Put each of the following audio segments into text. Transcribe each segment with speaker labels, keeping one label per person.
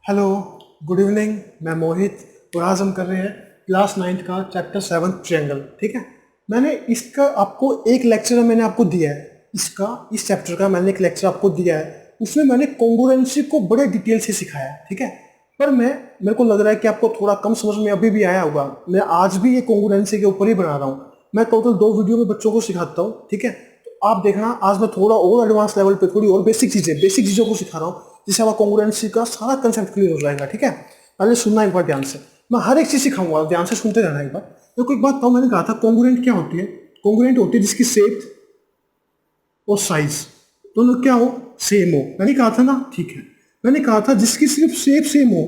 Speaker 1: Hello, good evening. मैं मोहित और आज हम कर रहे हैं क्लास 9th का चैप्टर 7 ट्रायंगल। ठीक है, मैंने इसका आपको एक लेक्चर मैंने आपको दिया है। इस चैप्टर का मैंने एक लेक्चर आपको दिया है, उसमें मैंने कॉन्ग्रुएंसी को बड़े डिटेल से सिखाया है। ठीक है, पर मेरे को लग रहा है कि आपको थोड़ा कम समझ में अभी भी आया होगा। मैं आज भी ये कॉन्ग्रुएंसी के ऊपर ही बना रहा हूँ। मैं टोटल 2 वीडियो में बच्चों को सिखाता हूँ। ठीक है, तो आप देखना आज मैं थोड़ा और एडवांस लेवल पे थोड़ी और बेसिक चीज़ों को सिखा रहा हूँ, जिससे हमारा कॉन्ग्रुएंसी का सारा कंसेप्ट क्लियर हो जाएगा। ठीक है, पहले सुनना एक बार ध्यान से। मैं हर एक चीज़ सिखाऊंगा, ध्यान से सुनते रहना एक बार। देखो एक बात बताओ, मैंने कहा था कॉन्ग्रुएंट क्या होती है। कॉन्ग्रुएंट होती है जिसकी शेप और साइज दोनों क्या हो, सेम हो। मैंने कहा था ना, ठीक है। मैंने कहा था जिसकी सिर्फ शेप सेम हो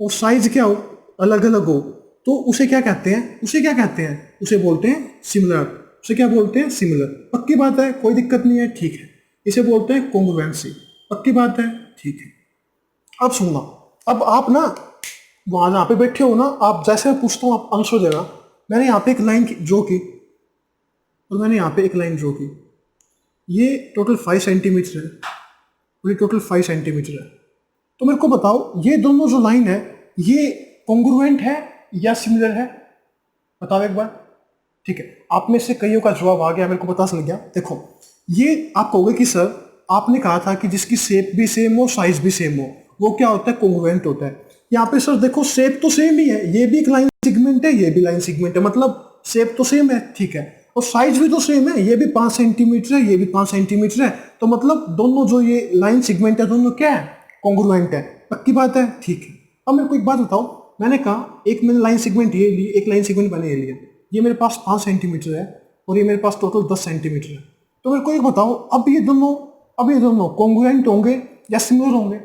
Speaker 1: और साइज क्या हो, अलग अलग हो, तो उसे क्या कहते हैं, उसे बोलते हैं सिमिलर। उसे क्या बोलते हैं, सिमिलर। पक्की बात है, कोई दिक्कत नहीं है, ठीक है। इसे बोलते हैं कॉन्ग्रुएंसी। पक्की बात है, ठीक है। अब सुनना, अब आप ना वहां जहाँ पे बैठे हो ना, आप जैसे मैं पूछता हूँ आप आंसर देना। मैंने यहाँ पे एक लाइन ड्रॉ की और मैंने यहाँ पे एक लाइन ड्रॉ की। ये टोटल 5 सेंटीमीटर है और ये टोटल 5 सेंटीमीटर है। तो मेरे को बताओ, ये दोनों जो लाइन है, ये कॉन्ग्रुएंट है या सिमिलर है? बताओ एक बार। ठीक है, आप में से कईयों का जवाब आ गया, मेरे को पता चल गया। देखो, ये आप कहोगे कि सर आपने कहा था कि जिसकी शेप भी सेम हो साइज भी सेम हो, वो क्या होता है, कॉन्ग्रुएंट होता है। यहाँ पे सर देखो, शेप तो सेम ही है, ये भी एक लाइन सेगमेंट है, ये भी लाइन सेगमेंट है, मतलब शेप तो सेम है, ठीक है। और साइज भी तो सेम है, ये भी 5 सेंटीमीटर है, ये भी 5 सेंटीमीटर है। तो मतलब दोनों जो ये लाइन सेगमेंट है, दोनों क्या है, कॉन्ग्रुएंट है। पक्की बात है, ठीक है। अब मेरे को एक बात बताओ, मैंने कहा एक मैंने लाइन सेगमेंट ये ली, एक लाइन सेगमेंट मैंने ये लिया। ये मेरे पास 5 सेंटीमीटर है और ये मेरे पास टोटल 10 सेंटीमीटर है। तो मेरे को एक बताओ, अब ये दोनों कॉन्ग्रुएंट होंगे या सिमिलर होंगे?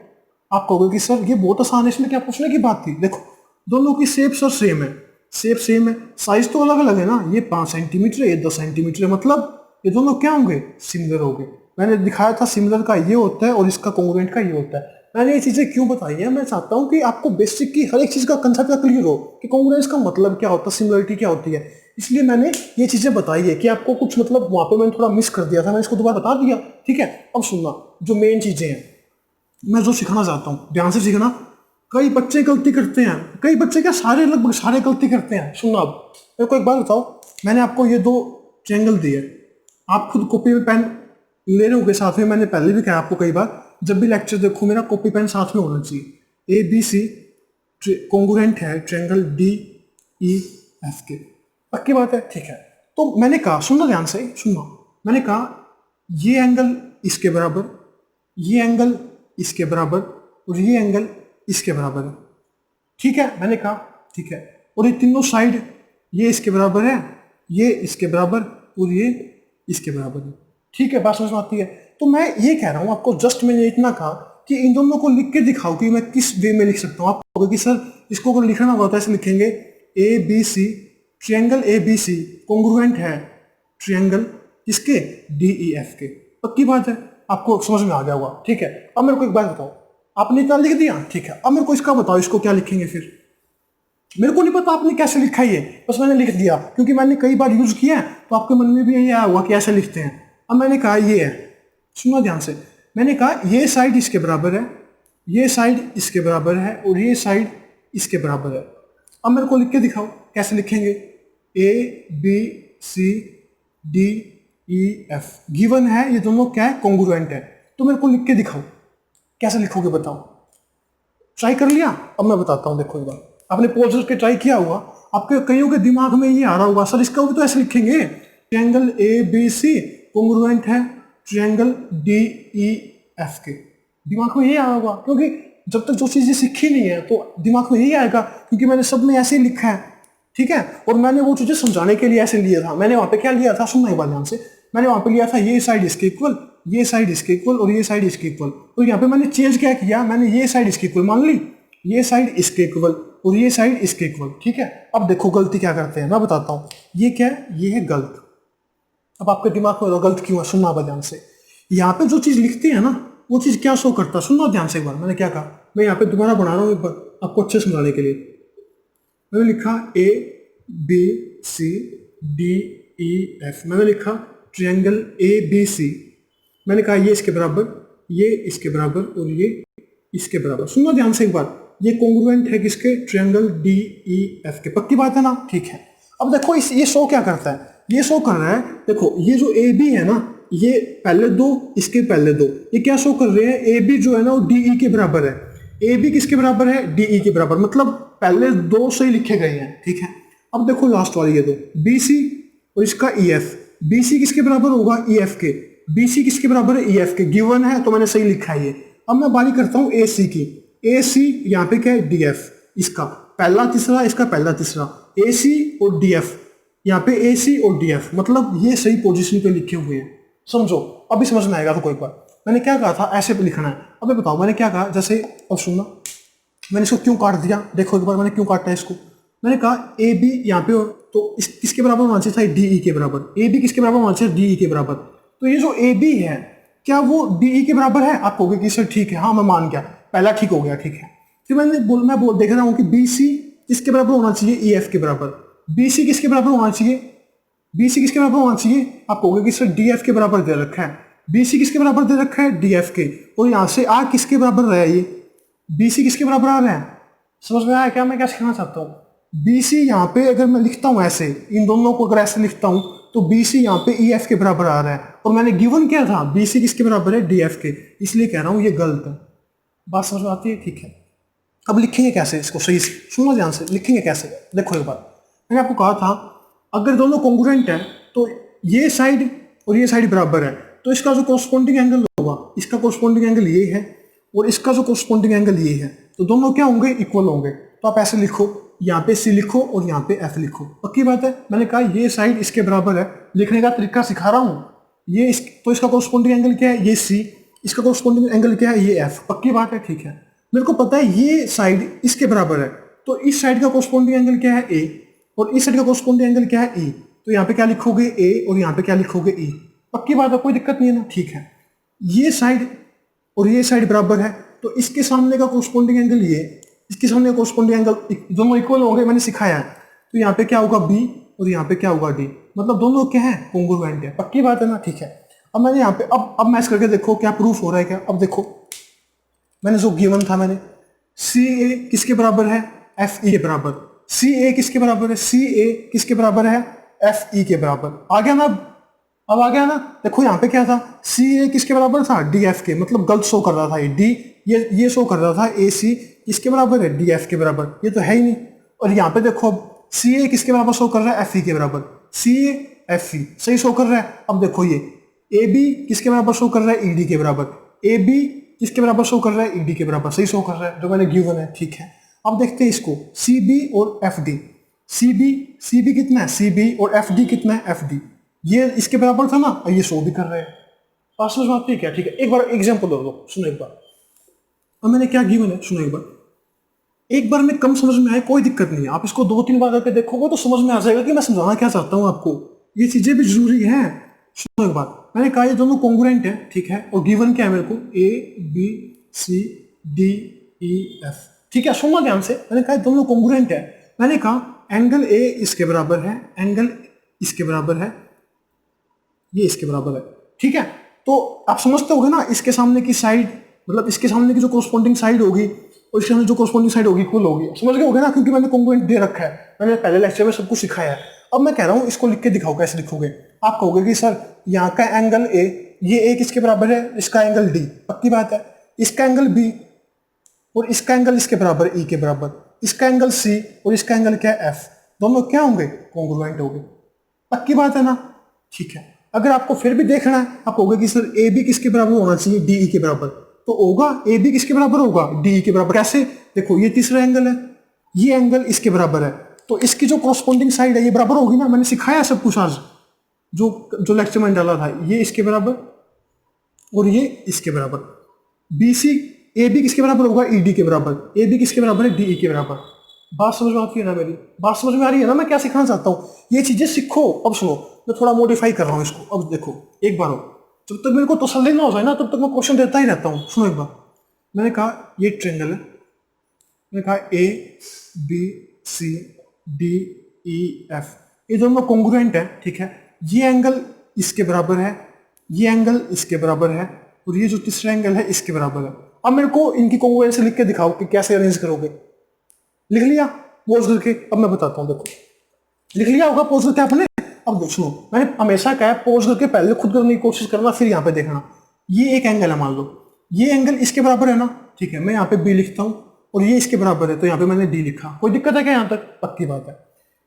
Speaker 1: आप कहोगे कि सर ये बहुत आसान है, इसमें क्या पूछने की बात थी। देखो, दोनों की शेप सर सेम है, साइज तो अलग अलग है ना। ये 5 सेंटीमीटर है, ये 10 सेंटीमीटर है, मतलब ये दोनों क्या होंगे, सिमिलर होंगे। मैंने दिखाया था सिमिलर का ये होता है और इसका कॉन्ग्रुएंट का ये होता है। मैंने ये चीजें क्यों बताई है, मैं चाहता हूँ कि आपको बेसिक की हर एक चीज का कंसेप्ट क्लियर हो कि कॉन्ग्रुएंस का मतलब क्या होता है, सिमिलरिटी क्या होती है। इसलिए मैंने ये चीजें बताई है कि आपको कुछ मतलब वहां पे मैंने थोड़ा मिस कर दिया था, मैंने इसको दोबारा बता दिया। ठीक है, अब सुनना, जो मेन चीजें हैं मैं जो सिखाना चाहता हूँ, ध्यान से सीखना। कई बच्चे गलती करते हैं, कई बच्चे क्या, सारे लगभग सारे गलती करते हैं। सुनना, अब मेरे को एक बात बताओ, मैंने आपको ये 2 ट्रायंगल दिए, आप खुद कॉपी में पेन ले रहे होगे साथ में। मैंने पहले भी कहा आपको कई बार, जब भी लेक्चर देखो मेरा कॉपी पेन साथ में होना चाहिए। ABC कॉन्ग्रुएंट है ट्रायंगल DEF के। पक्की बात है, ठीक है। तो मैंने कहा, सुनना ध्यान से, सुनना। मैंने कहा ये एंगल इसके बराबर, ये एंगल इसके बराबर और ये एंगल इसके बराबर है। ठीक है, मैंने कहा ठीक है। और ये तीनों साइड, ये इसके बराबर है, ये इसके बराबर और ये इसके बराबर है। ठीक है, बात समझ में आती है। तो मैं ये कह रहा हूं आपको, जस्ट मैंने इतना कहा कि इन दोनों को लिख के दिखाओ कि मैं किस वे में लिख सकता हूं। आप कहोगे कि सर इसको अगर लिखना होगा तो ऐसे लिखेंगे, ABC ट्रायंगल ABC कॉन्ग्रुएंट है ट्रायंगल इसके DEF के। पक्की बात है, आपको समझ में आ गया होगा। ठीक है, अब मेरे को एक बात बताओ, आपने इतना लिख दिया, ठीक है। अब मेरे को इसका बताओ, इसको क्या लिखेंगे फिर? मेरे को नहीं पता आपने कैसे लिखा ये, बस मैंने लिख दिया क्योंकि मैंने कई बार यूज किया है, तो आपके मन में भी यही आया हुआ कि ऐसे लिखते हैं। अब मैंने कहा ये है, सुनो ध्यान से। मैंने कहा ये साइड इसके बराबर है, ये साइड इसके बराबर है और ये साइड इसके बराबर है। अब मेरे को लिख के दिखाओ कैसे लिखेंगे। ABCDEF गिवन है, ये दोनों क्या है, कॉन्ग्रुएंट है। तो मेरे को लिख के दिखाओ, कैसे लिखोगे बताओ? ट्राई कर लिया? अब मैं बताता हूँ, देखो एक बार। आपने पॉज करके ट्राई किया हुआ, आपके कईयों के दिमाग में ये आ रहा होगा, सर इसका भी तो ऐसे लिखेंगे, ट्रायंगल ABC कॉन्ग्रुएंट है ट्रायंगल DEF के। दिमाग में ये आ रहा होगा, क्योंकि जब तक जो चीजें सीखी नहीं है तो दिमाग में यही आएगा, क्योंकि मैंने सब में ऐसे ही लिखा है। ठीक है, और मैंने वो चीजें समझाने के लिए ऐसे लिया था। मैंने वहां पे क्या लिया था, सुनना एक बार ध्यान से। मैंने वहां पे लिया था ये साइड इसके इक्वल, ये साइड इसके इक्वल और ये साइड इसके इक्वल। तो यहाँ पे मैंने चेंज क्या किया, मैंने ये साइड इसके इक्वल मान ली, ये साइड इसके इक्वल और ये साइड इसके इक्वल। ठीक है, अब देखो गलती क्या करते हैं, मैं बताता हूँ। ये क्या है, ये है गलत। अब आपके दिमाग में गलत क्यों है, सुनना ध्यान से। यहाँ पे जो चीज लिखते हैं ना, वो चीज क्या शो करता है, सुनना ध्यान से एक बार। मैंने क्या कहा, मैं यहाँ पे दोबारा बना रहा हूँ एक बार आपको अच्छे समझाने के लिए। मैंने लिखा ABCDEF, मैंने लिखा ट्रायंगल ABC। मैंने कहा ये इसके बराबर, ये इसके बराबर और ये इसके बराबर। सुनना ध्यान से एक बार, ये कॉन्ग्रुएंट है किसके, ट्रायंगल डी ई एफ के। पक्की बात है ना, ठीक है। अब देखो इस ये शो क्या करता है, ये शो कर रहा है, देखो ये जो ए बी है ना, ये पहले दो, इसके पहले दो, ये क्या शो कर रहे हैं, ए बी जो है ना वो डी ई के बराबर है। ए बी किसके बराबर है, डी ई के बराबर, मतलब पहले दो से ही लिखे गए हैं, ठीक है। अब देखो लास्ट वाली ये दो, बी सी और इसका ई एफ, बी सी किसके बराबर होगा, ई एफ के। बी सी किसके बराबर है, ई एफ के, गिवन है तो मैंने सही लिखा है ये। अब मैं बारी करता हूँ ए सी की, ए सी यहाँ पे क्या है, डी एफ, इसका पहला तीसरा, इसका पहला तीसरा, ए सी और डी एफ, यहाँ पे ए सी और डी एफ, मतलब ये सही पोजीशन पे लिखे हुए हैं। समझो अभी समझ में आएगा। तो कोई बार मैंने क्या कहा था, ऐसे पे लिखना है। अब बताओ मैंने क्या कहा, जैसे अब सुनना, मैंने इसको क्यों काट दिया, देखो एक बार मैंने क्यों काटा है इसको। मैंने कहा ए बी यहाँ पे, तो इस किसके बराबर होना चाहिए था, डी ई के बराबर। ए बी किसके बराबर होना चाहिए, डी ई के बराबर। तो ये जो ए बी है क्या वो डी ई के बराबर है, आप कहोगे कि सर ठीक है, हाँ मैं मान गया, पहला ठीक हो गया, ठीक है। फिर मैं देख रहा हूँ कि बी सी किसके बराबर होना चाहिए, ई एफ के बराबर। बी सी किसके बराबर होना चाहिए, बी सी किसके बराबर होना चाहिए, आप कहोगे कि सर डी एफ के बराबर दे रखा है। बी सी किसके बराबर दे रखा है, डी एफ के। और यहाँ से आर किसके बराबर रहा है, ये बी सी किसके बराबर आ रहा है। समझ में आया क्या मैं क्या सिखाना चाहता हूँ। बी सी यहाँ पे अगर मैं लिखता हूँ ऐसे, इन दोनों को अगर ऐसे लिखता हूँ तो बी सी यहाँ पे ई एफ के बराबर आ रहा है, और मैंने गिवन क्या था, बी सी किसके बराबर है, डी एफ के, इसलिए कह रहा हूँ ये गलत है। बात समझ में आती है, ठीक है। अब लिखेंगे कैसे इसको, सही से सुनो ध्यान से, लिखेंगे कैसे, देखो एक बार मैंने आपको कहा था अगर दोनों कॉन्ग्रुएंट है तो ये साइड और ये साइड बराबर है, तो इसका जो कोरस्पोंडिंग एंगल होगा, इसका कोरस्पोंडिंग एंगल ये है और इसका जो कोरस्पोंडिंग एंगल ये है, तो दोनों क्या होंगे, इक्वल होंगे। तो आप ऐसे लिखो, यहाँ पे सी लिखो और यहाँ पे एफ लिखो। पक्की बात है, मैंने कहा ये साइड इसके बराबर है, लिखने का तरीका सिखा रहा हूँ। ये तो इसका कोरस्पोंडिंग एंगल क्या है, ये सी, इसका कोरस्पोंडिंग एंगल क्या है, ये एफ। पक्की बात है, ठीक है। मेरे को पता है ये साइड इसके बराबर है, तो इस साइड का कोरस्पोंडिंग एंगल क्या है, ए, और इस साइड का कोरस्पोंडिंग एंगल क्या है, ई। तो यहाँ पे क्या लिखोगे, ए, और यहाँ पे क्या लिखोगे, ई। पक्की बात है, कोई दिक्कत नहीं है ना, ठीक है। ये साइड और ये साइड बराबर है, तो इसके सामने का कोरस्पोंडिंग एंगल ये, इसके सामने का कोरस्पोंडिंग एंगल, दोनों इक्वल होंगे, मैंने सिखाया है। तो यहाँ पे क्या होगा, बी, और यहाँ पे क्या होगा, डी, मतलब दोनों क्या है, कॉन्ग्रुएंट है। पक्की बात है ना, ठीक है। अब मैंने यहाँ पे अब मैच करके देखो क्या प्रूफ हो रहा है क्या। अब देखो मैंने जो गिवन था, मैंने सी ए किसके बराबर है, एफ ई के बराबर। सी ए किसके बराबर है, सी ए किसके बराबर है, एफ ई के बराबर। आ गया ना, अब आ गया ना। देखो यहाँ पे क्या था, सी ए किसके बराबर था, डी एफ के, मतलब गलत शो कर रहा था ये डी, ये शो कर रहा था ए सी किसके बराबर है, डी एफ के बराबर, ये तो है ही नहीं। और यहाँ पे देखो अब सी ए किसके बराबर शो कर रहा है, एफ ई के बराबर। सी ए एफ ई सही शो कर रहा है। अब देखो ये ए बी किसके बराबर शो कर रहा है, ई डी के बराबर। ए बी किसके बराबर शो कर रहा है, ई डी के बराबर, सही शो कर रहा है, जो मैंने गिवन है, ठीक है। अब देखते हैं इसको, सी बी और एफ डी। सी बी कितना है, सी बी, और एफ डी कितना है, एफ डी, ये इसके बराबर था ना, ये शो भी कर रहे हैं। बात समझ में आती है क्या, ठीक है। एक बार एग्जांपल दो, सुनो एक बार। अब मैंने क्या गिवन है, सुनो एक बार में कम समझ में आए कोई दिक्कत नहीं है, आप इसको 2-3 बार करके देखोगे तो समझ में आ जाएगा कि मैं समझाना क्या चाहता हूँ आपको। ये चीजें भी जरूरी है। सुनो एक बार, मैंने कहा ये दोनों कॉन्ग्रुएंट है, ठीक है, और गिवन क्या है मेरे को, A B C D E F, ठीक है। सुनना ध्यान से, मैंने कहा दोनों कॉन्ग्रुएंट है। मैंने कहा एंगल ए इसके बराबर है, एंगल इसके बराबर है, ये इसके बराबर है, ठीक है। तो आप समझते होगे ना, इसके सामने की साइड, मतलब इसके सामने की जो कोरस्पोंडिंग साइड होगी और इसके सामने जो कोरस्पोंडिंग साइड होगी इक्वल होगी। समझ गए होगे ना, क्योंकि मैंने कॉन्ग्रुएंट दे रखा है, मैंने पहले लेक्चर में सब कुछ सिखाया है। अब मैं कह रहा हूँ इसको लिख के दिखाओ, कैसे लिखोगे। आप कहोगे कि सर यहाँ का एंगल ए, ये ए किसके बराबर है, इसका एंगल डी। पक्की बात है। इसका एंगल बी और इसका एंगल इसके बराबर, ई के बराबर। इसका एंगल सी और इसका एंगल क्या है, एफ, दोनों क्या होंगे, कॉन्ग्रुएंट होंगे। पक्की बात है ना, ठीक है। अगर आपको फिर भी देखना है, आप कहोगे कि सर ए बी किसके बराबर होना चाहिए, डी ई के बराबर, तो होगा ए बी किसके बराबर होगा, डी ई के बराबर। कैसे, देखो ये तीसरा एंगल है, ये एंगल इसके बराबर है, तो इसकी जो कोरस्पोंडिंग साइड है ये बराबर होगी ना। मैंने सिखाया सब कुछ आज, जो लेक्चर में डाला था, ये इसके बराबर और ये इसके बराबर। बी सी, ए बी किसके बराबर होगा, ई डी के बराबर। ए बी किसके बराबर है, डी ई के बराबर। बात समझ में आती है ना, मेरी बात समझ में आ रही है ना, मैं क्या सिखाना चाहता हूँ। ये चीजें सीखो। अब सुनो, मैं थोड़ा मॉडिफाई कर रहा हूँ इसको। अब देखो एक बार हो, जब तक मेरे को तसल्ली ना हो जाए ना, तब तक मैं क्वेश्चन देता ही रहता हूँ। सुनो एक बार, मैंने कहा ये ट्रायंगल है, मैंने कहा A B C D E F, ये दोनों कॉन्ग्रुएंट है, ठीक है। ये एंगल इसके बराबर है, ये एंगल इसके बराबर है, और ये जो तीसरा एंगल है इसके बराबर है। अब मेरे को इनकी कॉन्ग्रुएंसी लिख के दिखाओ कि कैसे अरेंज करोगे। लिख लिया पॉज करके? अब मैं बताता हूँ, देखो लिख लिया होगा पॉज करके आपने। अब देख सुनो, मैंने हमेशा कहा है पॉज करके पहले खुद करने की कोशिश करना, फिर यहाँ पे देखना। ये एक एंगल है, मान लो ये एंगल इसके बराबर है ना, ठीक है, मैं यहाँ पे बी लिखता हूँ और ये इसके बराबर है तो यहाँ पे मैंने डी लिखा। कोई दिक्कत है क्या यहाँ तक? पक्की बात है।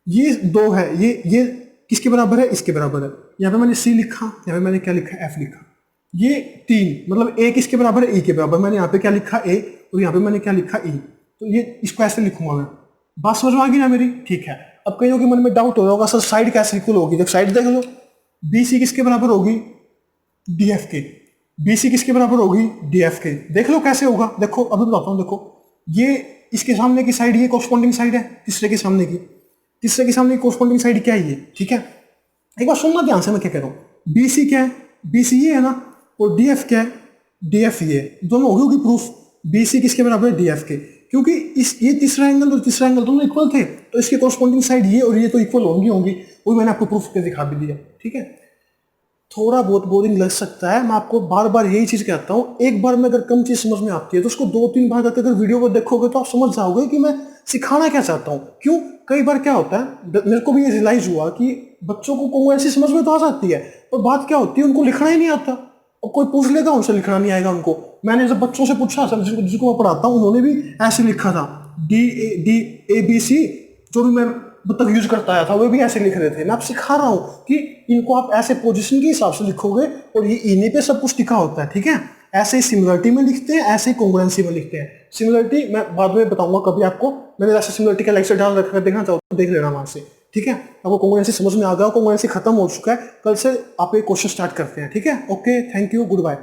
Speaker 1: ये दो है, ये किसके बराबर है? इसके बराबर है। यहाँ पे मैंने सी लिखा, यहाँ पे मैंने क्या लिखा? एफ लिखा। ये तीन मतलब ए किसके बराबर है? ई के बराबर। मैंने यहाँ पे क्या लिखा? ए, और यहाँ पे मैंने क्या लिखा? ई। तो ये इसको ऐसे लिखूंगा मैं। बात समझ में आ गई ना मेरी? ठीक है। अब कईयों के मन में डाउट हो रहा होगा, सर साइड कैसे इक्वल होगी? जब साइड देख लो, बी सी किसके बराबर होगी? डी एफ के। बी सी किसके बराबर होगी? डी एफ के। देख लो कैसे होगा। देखो अभी बताता हूँ। देखो ये इसके सामने की साइड, ये कॉरस्पॉन्डिंग साइड है तीसरे के सामने की। तीसरे के सामने की कॉरस्पॉन्डिंग साइड क्या है? ये, ठीक है। एक बार सुनना ध्यान से मैं क्या कह रहा हूँ। बी सी क्या है? बी सी ये है ना, और डी एफ क्या है? डी एफ ये। दोनों होगी प्रूफ। बी सी किसके बराबर है? डी एफ के। क्योंकि इस ये तीसरा एंगल और तीसरा एंगल दोनों इक्वल थे, तो इसके कॉरस्पॉन्डिंग साइड ये और ये तो इक्वल होंगी। वो मैंने आपको प्रूफ करके दिखा भी दिया, ठीक है। थोड़ा बहुत बोरिंग लग सकता है, मैं आपको बार बार यही चीज कहता हूँ। एक बार में अगर कम चीज समझ में आती है तो उसको 2-3 बार करके अगर वीडियो को देखोगे तो आप समझ जाओगे कि मैं सिखाना क्या चाहता हूँ। क्यों? कई बार क्या होता है, मेरे को भी ये रियलाइज हुआ कि बच्चों को ऐसी समझ में तो आ जाती है, पर बात क्या होती है, उनको लिखना ही नहीं आता। और कोई पूछ लेगा, उनसे लिखना नहीं आएगा उनको। मैंने जब बच्चों से पूछा, सर जिसको मैं पढ़ाता हूँ, उन्होंने भी ऐसे लिखा था, डी ए बी सी, जो भी मैं अब तक यूज करता आया था वो भी ऐसे लिख रहे थे। मैं आप सिखा रहा हूँ कि इनको आप ऐसे पोजीशन के हिसाब से लिखोगे, और ये इन्हीं पे सब कुछ लिखा होता है, ठीक है। ऐसे ही सिमिलरिटी में लिखते हैं, ऐसे ही कॉन्ग्रुएंसी में लिखते हैं। सिमिलरिटी मैं बाद में बताऊंगा कभी आपको, मैंने ऐसे सिमिलरिटी का लेक्चर डाल रखा है, देखना चाहो तो देख लेना वहां से, ठीक है। आपको कॉन्ग्रुएंसी समझ में आ गया, कॉन्ग्रुएंसी खत्म हो चुका है, कल से आप एक क्वेश्चन स्टार्ट करते हैं, ठीक है। Okay, thank you, good bye.